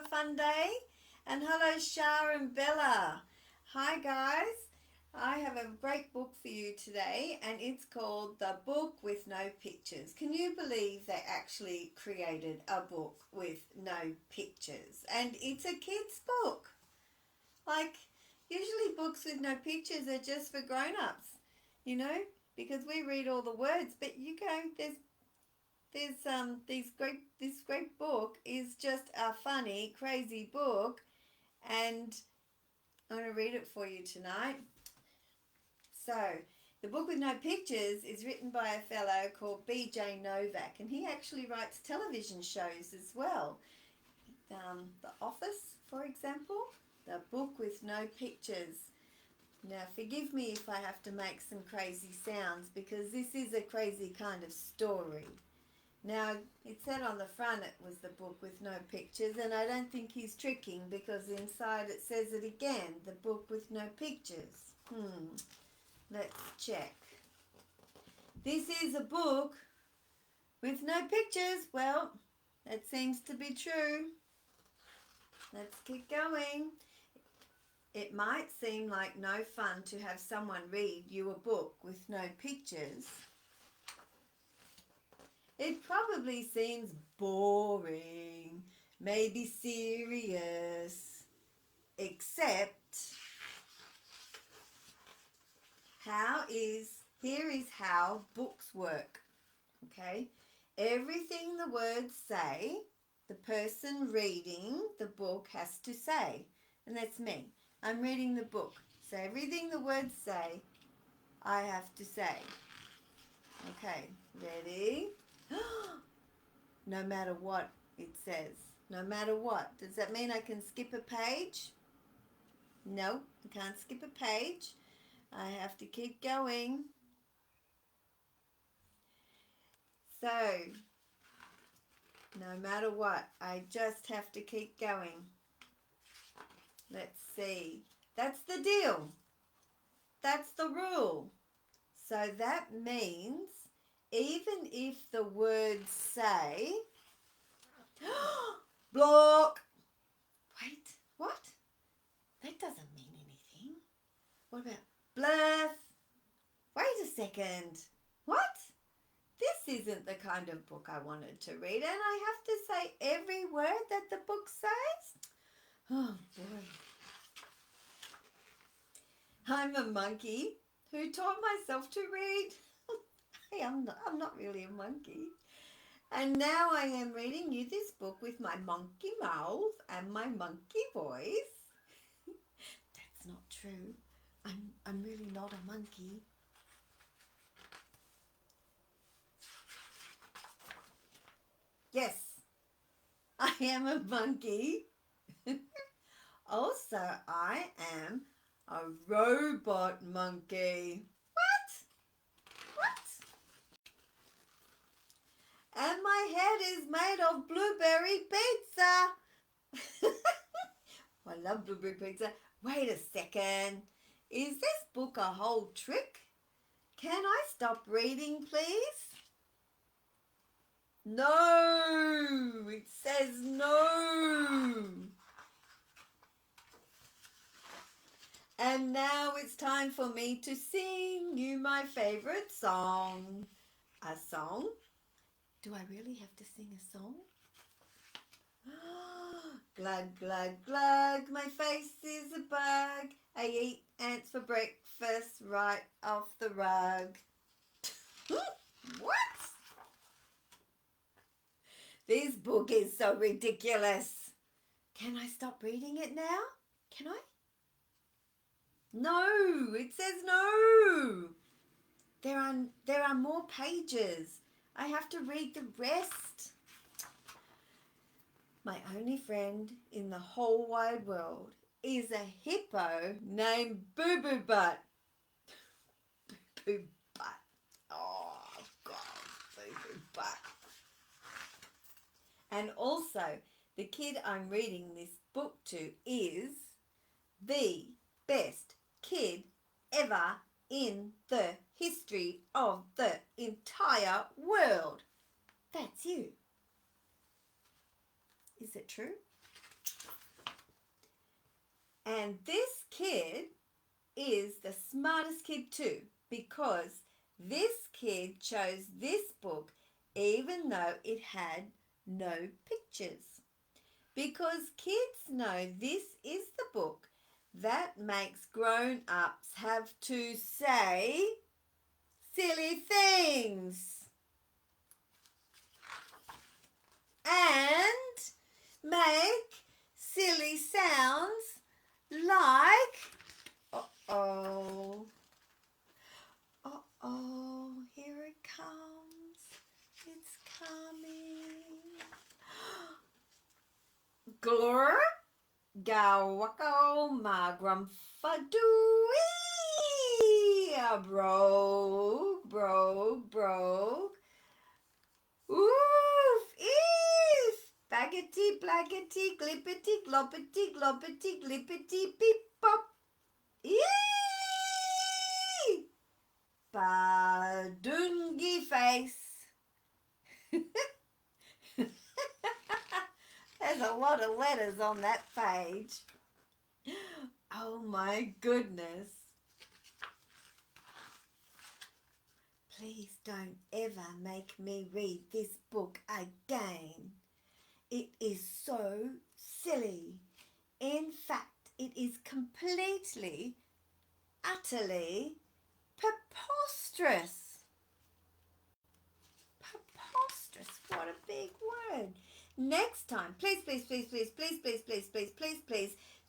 have a fun day? And hello, Shah and Bella. Hi, guys. I have a great book for you today, and it's called The Book with No Pictures. Can you believe they actually created a book with no pictures? And it's a kid's book. Like, usually books with no pictures are just for grown-ups, because we read all the words, but this great book is just a funny, crazy book, and I'm going to read it for you tonight. So, The Book with No Pictures is written by a fellow called B.J. Novak, and he actually writes television shows as well. The Office, for example. The Book with No Pictures. Now, forgive me if I have to make some crazy sounds, because this is a crazy kind of story. Now, it said on the front it was the book with no pictures, and I don't think he's tricking, because inside it says it again, the book with no pictures. Let's check. This is a book with no pictures. Well, that seems to be true. Let's keep going. It might seem like no fun to have someone read you a book with no pictures. It probably seems boring, maybe serious, except here is how books work, okay? Everything the words say, the person reading the book has to say, and that's me. I'm reading the book, so everything the words say, I have to say. Okay, ready? No matter what it says. No matter what. Does that mean I can skip a page? No, I can't skip a page. I have to keep going. So, no matter what, I just have to keep going. Let's see. That's the deal. That's the rule. So that means even if the words say block. Wait, what? That doesn't mean anything. What about bluff? Wait a second. What? This isn't the kind of book I wanted to read, and I have to say every word that the book says? Oh, boy. I'm a monkey who taught myself to read. Hey, I'm not really a monkey. And now I am reading you this book with my monkey mouth and my monkey voice. That's not true. I'm really not a monkey. Yes, I am a monkey. Also, I am a robot monkey. What? And my head is made of blueberry pizza. I love blueberry pizza. Wait a second. Is this book a whole trick? Can I stop reading, please? No. It says no. And now it's time for me to sing you my favorite song. A song? Do I really have to sing a song? Glug, glug, glug, my face is a bug. I eat ants for breakfast right off the rug. What? This book is so ridiculous. Can I stop reading it now? Can I? No, it says no. There are more pages. I have to read the rest. My only friend in the whole wide world is a hippo named Boo Boo Butt. Boo Boo Butt. Oh, God, Boo Boo Butt. And also, the kid I'm reading this book to is the best kid ever in the history of the entire world. That's you. Is it true? And this kid is the smartest kid too, because this kid chose this book even though it had no pictures. Because kids know this is the book that makes grown-ups have to say silly things and make silly sounds like uh-oh, uh-oh, here it comes, it's coming. Glur, gawako, ma grumfadooey, brogue, oof, eef, baggety, blaggety, glippity, gloppity, gloppity, glippity, beep, bop, ee, badungy face. There's a lot of letters on that page. Oh my goodness. Please don't ever make me read this book again. It is so silly. In fact, it is completely, utterly preposterous. Preposterous. What a big word. Next time, please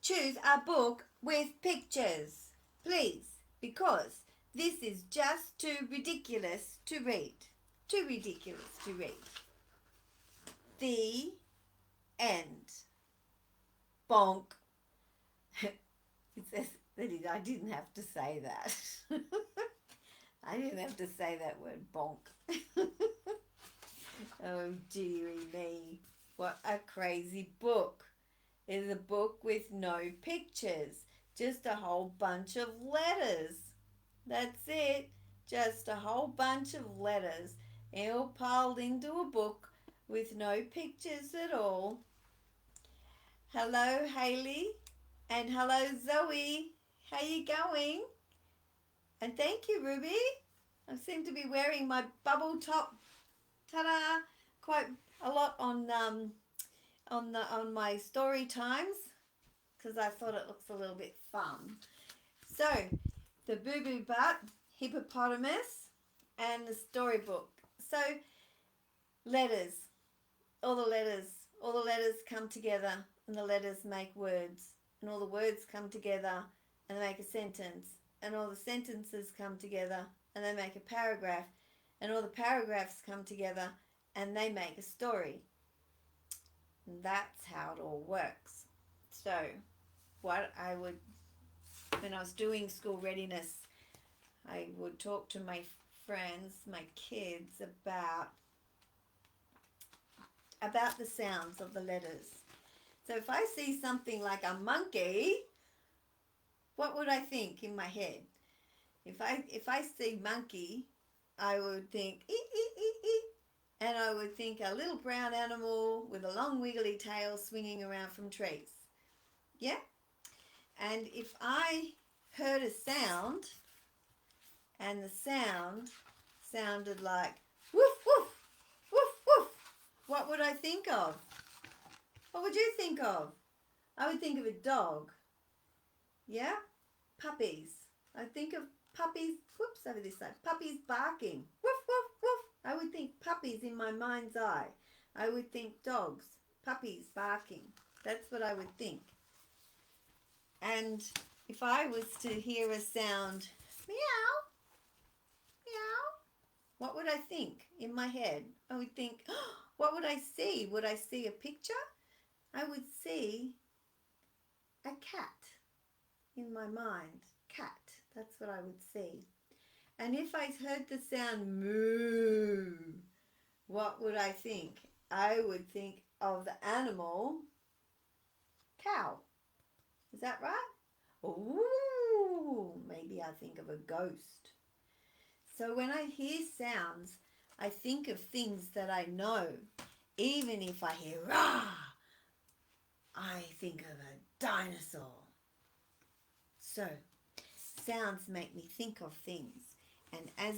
choose a book with pictures. Please, because this is just too ridiculous to read. Too ridiculous to read. The end. Bonk. It says that I didn't have to say that. I didn't have to say that word, bonk. Oh, dearie me. What a crazy book. It's a book with no pictures. Just a whole bunch of letters. That's it. Just a whole bunch of letters all piled into a book with no pictures at all. Hello, Hayley. And hello, Zoe. How you going? And thank you, Ruby. I seem to be wearing my bubble top, ta-da, quite a lot on my story times, because I thought it looks a little bit fun. So, the Boo Boo Butt, hippopotamus, and the storybook. So, letters, all the letters come together, and the letters make words, and all the words come together, and they make a sentence, and all the sentences come together, and they make a paragraph, and all the paragraphs come together, and they make a story. And that's how it all works. So, when I was doing school readiness, I would talk to my friends, my kids, about the sounds of the letters. So if I see something like a monkey, what would I think in my head? If I see monkey, I would think ee, ee, ee, ee, and I would think a little brown animal with a long wiggly tail swinging around from trees. Yeah? And if I heard a sound, and the sound sounded like woof, woof, woof, woof, what would I think of? What would you think of? I would think of a dog. Yeah? Puppies. I think of puppies, whoops, over this side, puppies barking. Woof, woof, woof. I would think puppies in my mind's eye. I would think dogs, puppies barking. That's what I would think. And if I was to hear a sound, meow, meow, what would I think in my head? I would think, oh, what would I see? Would I see a picture? I would see a cat in my mind. Cat, that's what I would see. And if I heard the sound moo, what would I think? I would think of the animal cow. Is that right? Ooh, maybe I think of a ghost. So when I hear sounds, I think of things that I know. Even if I hear rah, I think of a dinosaur. So, sounds make me think of things. And as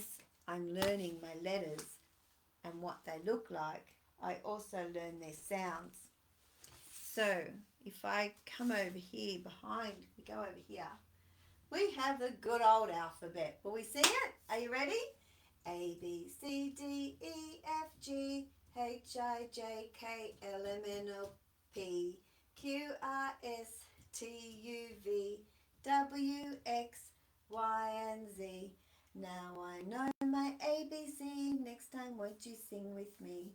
I'm learning my letters and what they look like, I also learn their sounds. So, if I come over here behind, we go over here, we have the good old alphabet. Will we sing it? Are you ready? A, B, C, D, E, F, G, H, I, J, K, L, M, N, O, P, Q, R, S, T, U, V, W, X, Y, and Z. Now I know my ABC. Next time, won't you sing with me?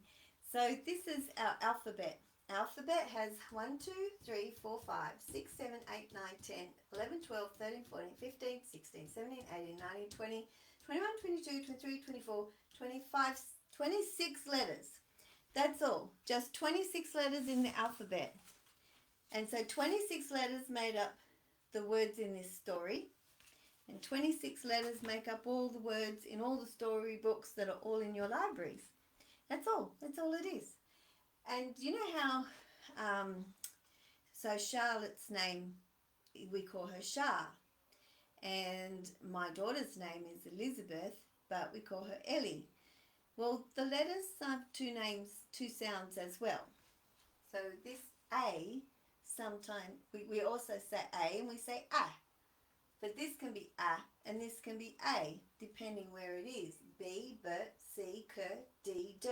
So this is our alphabet. Alphabet has 1, 2, 3, 4, 5, 6, 7, 8, 9, 10, 11, 12, 13, 14, 15, 16, 17, 18, 19, 20, 21, 22, 23, 24, 25, 26 letters. That's all. Just 26 letters in the alphabet. And so 26 letters made up the words in this story. And 26 letters make up all the words in all the storybooks that are all in your libraries. That's all. That's all it is. And you know how, so Charlotte's name, we call her Char. And my daughter's name is Elizabeth, but we call her Ellie. Well, the letters have two names, two sounds as well. So this A, sometimes, we also say A and we say ah. But this can be ah and this can be A, depending where it is. B, B, C, K, D, D.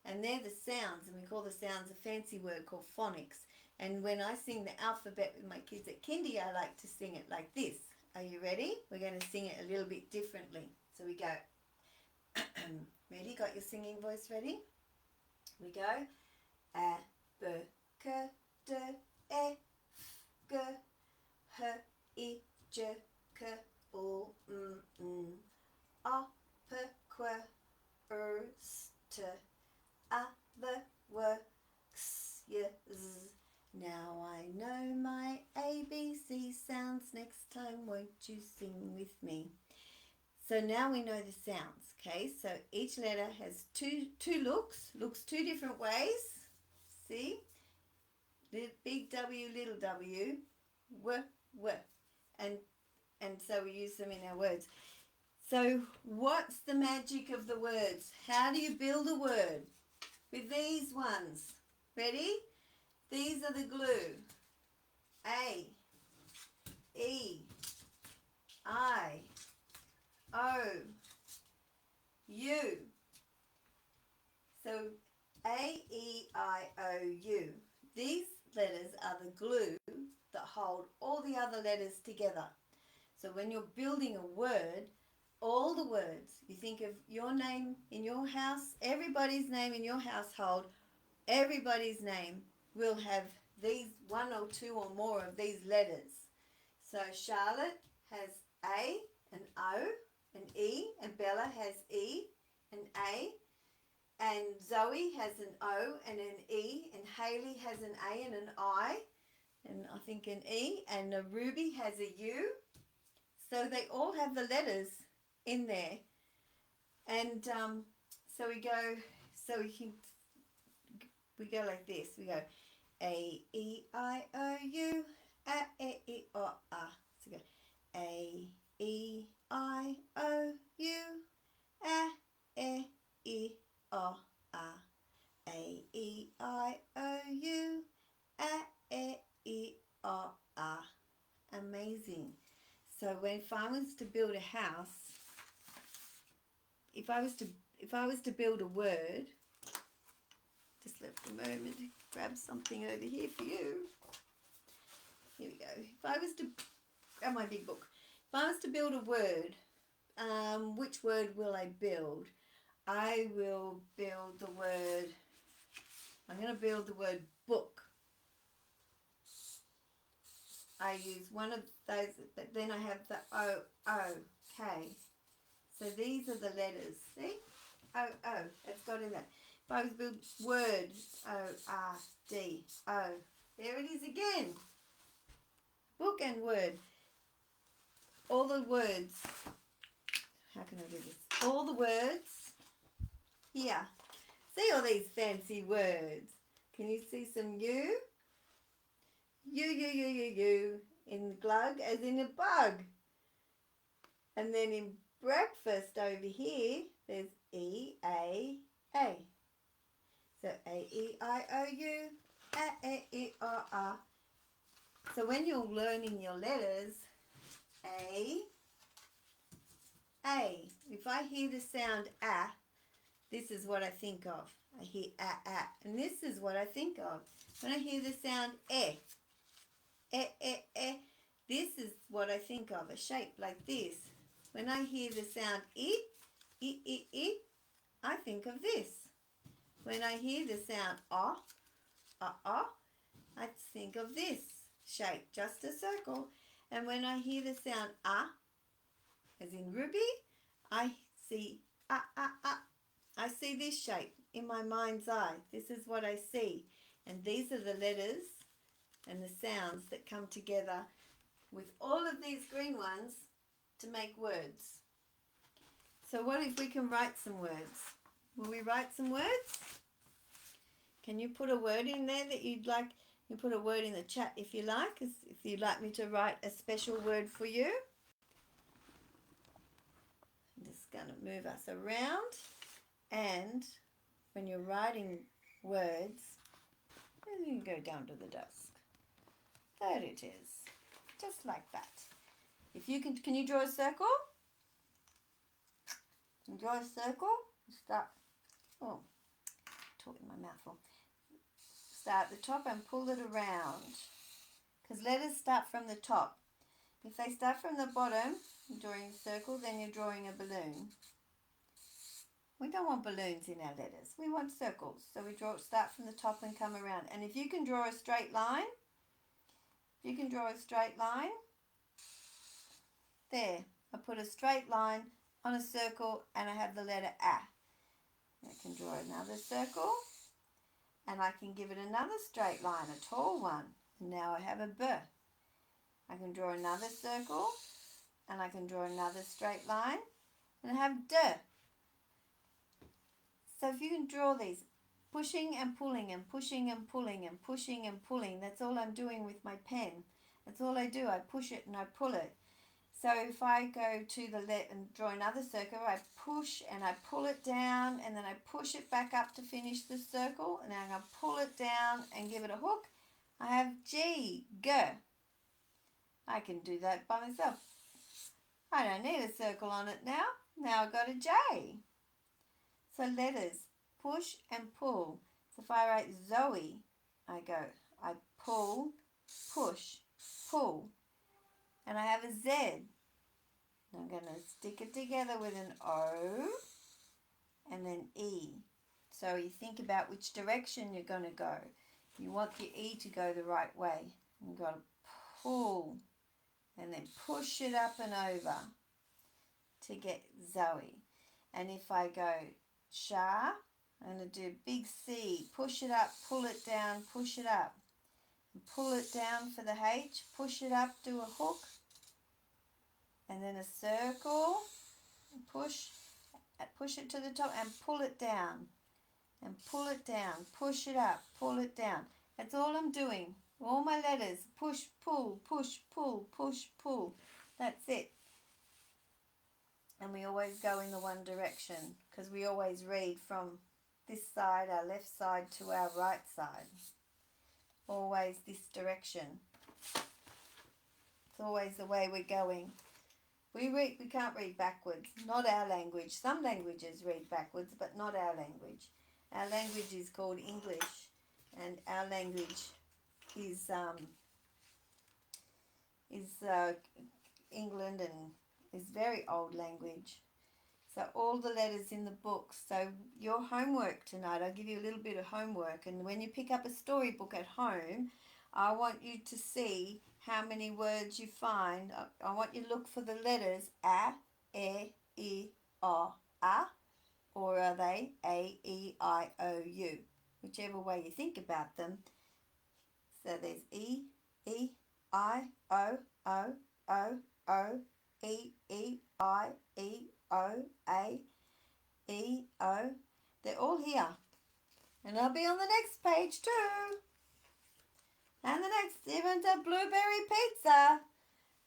And they're the sounds, and we call the sounds a fancy word called phonics. And when I sing the alphabet with my kids at kindy, I like to sing it like this. Are you ready? We're going to sing it a little bit differently. So we go. Ready? Got your singing voice ready? We go. A, B, K, D, E, F, G, H, I, J, K, L, M, N, O, P, Q, R, S, T, A, V, W, X, Y, Z. Now I know my ABC sounds. Next time, won't you sing with me? So now we know the sounds, okay? So each letter has two looks two different ways. See? Big W, little w, w, w. And so we use them in our words. So what's the magic of the words? How do you build a word? With these ones. Ready? These are the glue. A, E, I, O, U. So A, E, I, O, U. These letters are the glue that hold all the other letters together. So when you're building a word, all the words, you think of your name in your house, everybody's name in your household, everybody's name will have these one or two or more of these letters. So Charlotte has A and O and E, and Bella has E and A, and Zoe has an O and an E, and Haley has an A and an I, and I think an E, and Ruby has a U. So they all have the letters in there. And so we go like this. We go A, E, I, O, U, A, E, I, O, A. So we go A, E, I, O, U, A, E, I, O, A. A, E, I, O, U, A, E, I, O, A. Amazing. So if I was to build a house, if I was to build a word, just left a moment to grab something over here for you. Here we go. If I was to grab my big book, if I was to build a word, which word will I build? I will build the word. I'm going to build the word book. I use one of those, but then I have the O, K. So these are the letters. See? O, it's got in that. If I was to build word, O, R, D, O. There it is again. Book and word. All the words. How can I do this? All the words. Here. See all these fancy words. Can you see some U? U, In glug as in a bug. And then in breakfast over here, there's E-A-A. So A-E-I-O-U, A-E-I-O-R. So when you're learning your letters, A, A. If I hear the sound A, this is what I think of. I hear A. And this is what I think of. When I hear the sound E, this is what I think of, a shape like this. When I hear the sound I, I think of this. When I hear the sound I think of this shape, just a circle. And when I hear the sound as in Ruby, I see I see this shape in my mind's eye. This is what I see. And these are the letters and the sounds that come together with all of these green ones to make words. So what if we can write some words? Will we write some words? Can you put a word in there that you'd like? You put a word in the chat if you like, if you'd like me to write a special word for you. I'm just going to move us around, and when you're writing words, you can go down to the desk. There it is, just like that. If you can you draw a circle? Draw a circle. Start. Oh, talking my mouth full. Start at the top and pull it around, because letters start from the top. If they start from the bottom, you're drawing a circle, then you're drawing a balloon. We don't want balloons in our letters. We want circles. So we start from the top and come around. And if you can draw a straight line, there. I put a straight line on a circle and I have the letter A. I can draw another circle and I can give it another straight line, a tall one. And now I have a B. I can draw another circle and I can draw another straight line and I have D. So if you can draw these, pushing and pulling and pushing and pulling and pushing and pulling, that's all I'm doing with my pen. That's all I do. I push it and I pull it. So if I go to the left and draw another circle, I push and I pull it down and then I push it back up to finish the circle, and then I'm going to pull it down and give it a hook. I have G, G. I can do that by myself. I don't need a circle on it now. Now I've got a J. So letters, push and pull. So if I write Zoe, I pull, push, pull. And I have a Z. I'm going to stick it together with an O and then E. So you think about which direction you're going to go. You want your E to go the right way. You've got to pull and then push it up and over to get Zoe. And if I go Shah, I'm going to do big C, push it up, pull it down, push it up. And pull it down for the H, push it up, do a hook. And then a circle, push it to the top and pull it down. And pull it down, push it up, pull it down. That's all I'm doing. All my letters, push, pull, push, pull, push, pull. That's it. And we always go in the one direction, because we always read from this side, our left side, to our right side. Always this direction. It's always the way we're going. We can't read backwards. Not our language. Some languages read backwards, but not our language. Our language is called English, and our language is England, and is very old language. So all the letters in the book. So your homework tonight, I'll give you a little bit of homework, and when you pick up a storybook at home, I want you to see how many words you find. I want you to look for the letters A, E, I, O, A, or are they A, E, I, O, U? Whichever way you think about them. So there's E, I, O, E, I, O, A, E, O. They're all here. And I'll be on the next page too. And the next one's a blueberry pizza.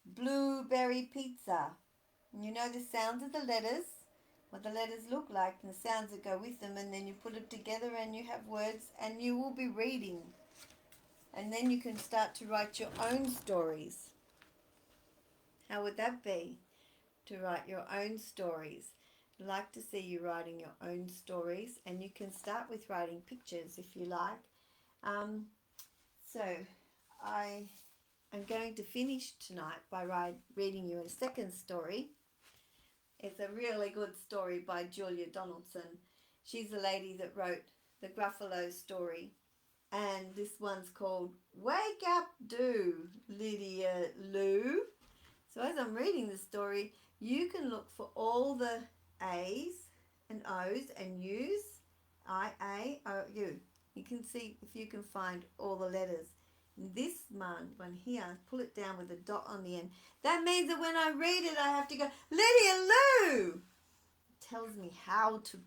Blueberry pizza. You know the sounds of the letters, what the letters look like, and the sounds that go with them, and then you put them together and you have words, and you will be reading. And then you can start to write your own stories. How would that be? To write your own stories. I'd like to see you writing your own stories, and you can start with writing pictures if you like. So I am going to finish tonight by reading you a second story. It's a really good story by Julia Donaldson. She's the lady that wrote the Gruffalo story. And this one's called Wake Up Do, Lydia Lou. So as I'm reading the story, you can look for all the A's and O's and U's. I-A-O-U. You can see if you can find all the letters. This one here, pull it down with a dot on the end. That means that when I read it, I have to go, Lydia Lou! It tells me how to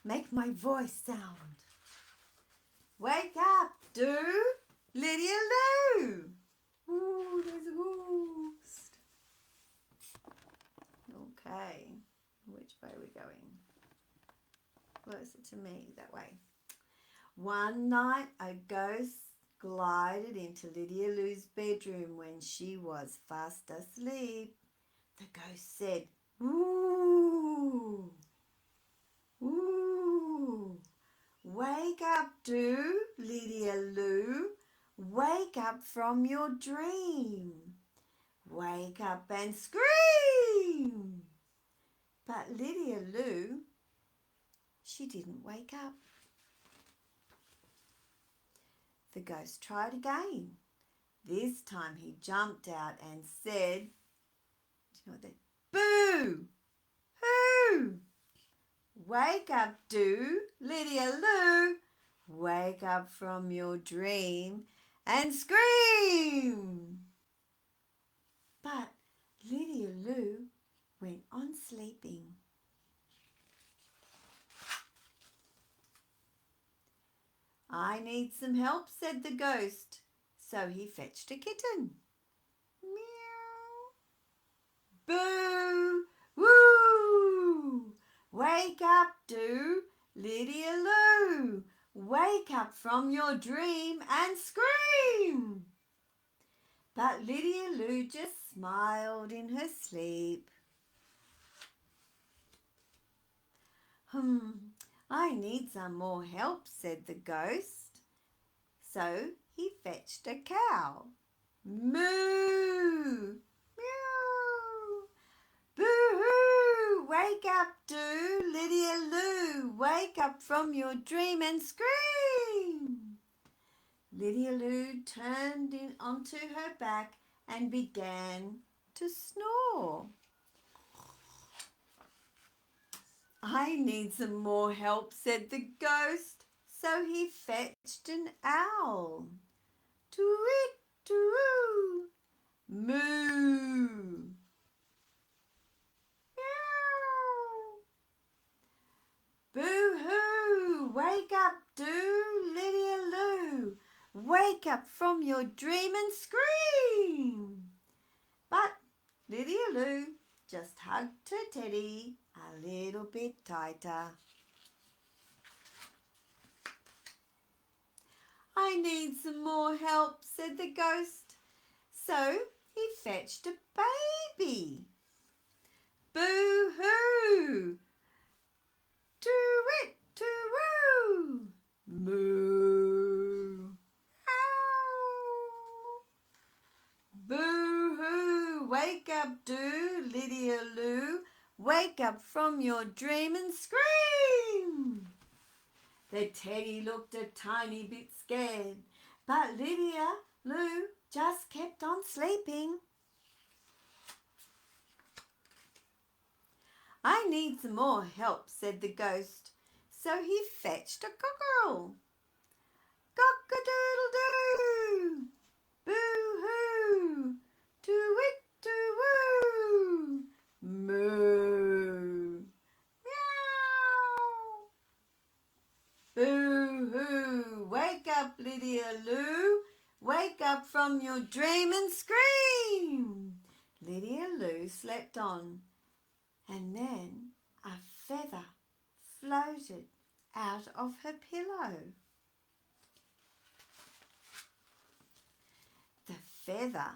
make my voice sound. Wake up, do, Lydia Lou! Ooh, there's a ghost. Okay, which way are we going? Closer to me, that way. One night, a ghost glided into Lydia Lou's bedroom when she was fast asleep. The ghost said, "Ooh, ooh, wake up, do, Lydia Lou. Wake up from your dream. Wake up and scream." But Lydia Lou, she didn't wake up. The ghost tried again. This time he jumped out and said, do you know what that? Boo! Hoo! Wake up, do, Lydia Lou. Wake up from your dream and scream. But Lydia Lou went on sleeping. "I need some help," said the ghost. So he fetched a kitten. Meow. "Boo! Woo! Wake up, do, Lydia Lou. Wake up from your dream and scream." But Lydia Lou just smiled in her sleep. "I need some more help," said the ghost. So he fetched a cow. Moo! Meow! Boo-hoo! Wake up, do, Lydia Lou. Wake up from your dream and scream. Lydia Lou turned onto her back and began to snore. "I need some more help," said the ghost. So he fetched an owl. Too-wit, too-woo. Moo! Meow! Boo-hoo! Wake up, do, Lydia Lou. Wake up from your dream and scream. But Lydia Lou just hugged her teddy a little bit tighter. "I need some more help," said the ghost. So he fetched a baby. Boo-hoo! Too-wit, too-woo. Moo! Ow! Boo-hoo! Wake up, do, Lydia Lou. Wake up from your dream and scream. The teddy looked a tiny bit scared, but Lydia Lou just kept on sleeping. "I need some more help," said the ghost. So he fetched a cockerel. Cock-a-doodle-doo! Boo-hoo! Too-wit, too-woo! Moo! Meow! Boo-hoo! Wake up, Lydia Lou. Wake from your dream and scream. Lydia Lou slept on, and then a feather floated out of her pillow. The feather,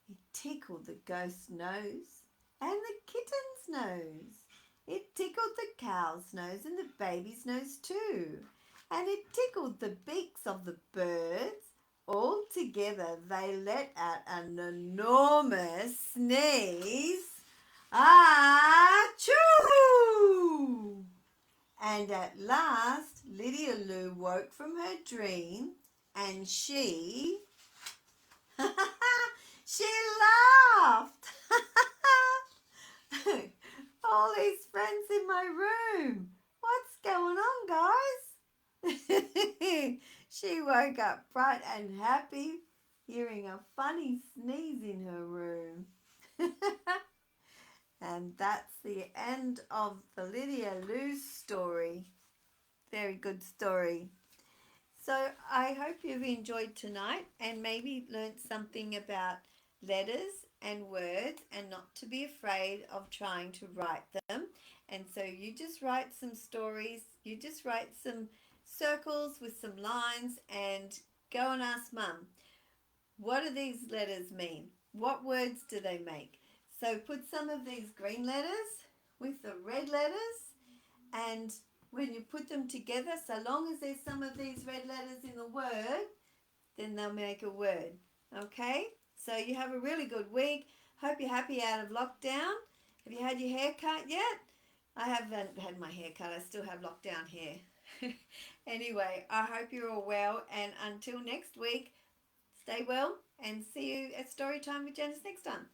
it tickled the ghost's nose and the kitten's nose. It tickled the cow's nose and the baby's nose too. And it tickled the beaks of the birds. All together they let out an enormous sneeze. Achoo! And at last Lydia Lou woke from her dream, and she laughed. All these friends in my room. What's going on, guys? She woke up bright and happy, hearing a funny sneeze in her room. And that's the end of the Lydia Lou story. Very good story. So I hope you've enjoyed tonight and maybe learnt something about letters and words, and not to be afraid of trying to write them. And so you just write some stories, you just write some circles with some lines and go and ask Mum, what do these letters mean? What words do they make? So put some of these green letters with the red letters, and when you put them together, so long as there's some of these red letters in the word, then they'll make a word. Okay? So you have a really good week. Hope you're happy out of lockdown. Have you had your hair cut yet? I haven't had my hair cut. I still have lockdown hair. Anyway, I hope you're all well, and until next week, stay well and see you at Storytime with Janice next time.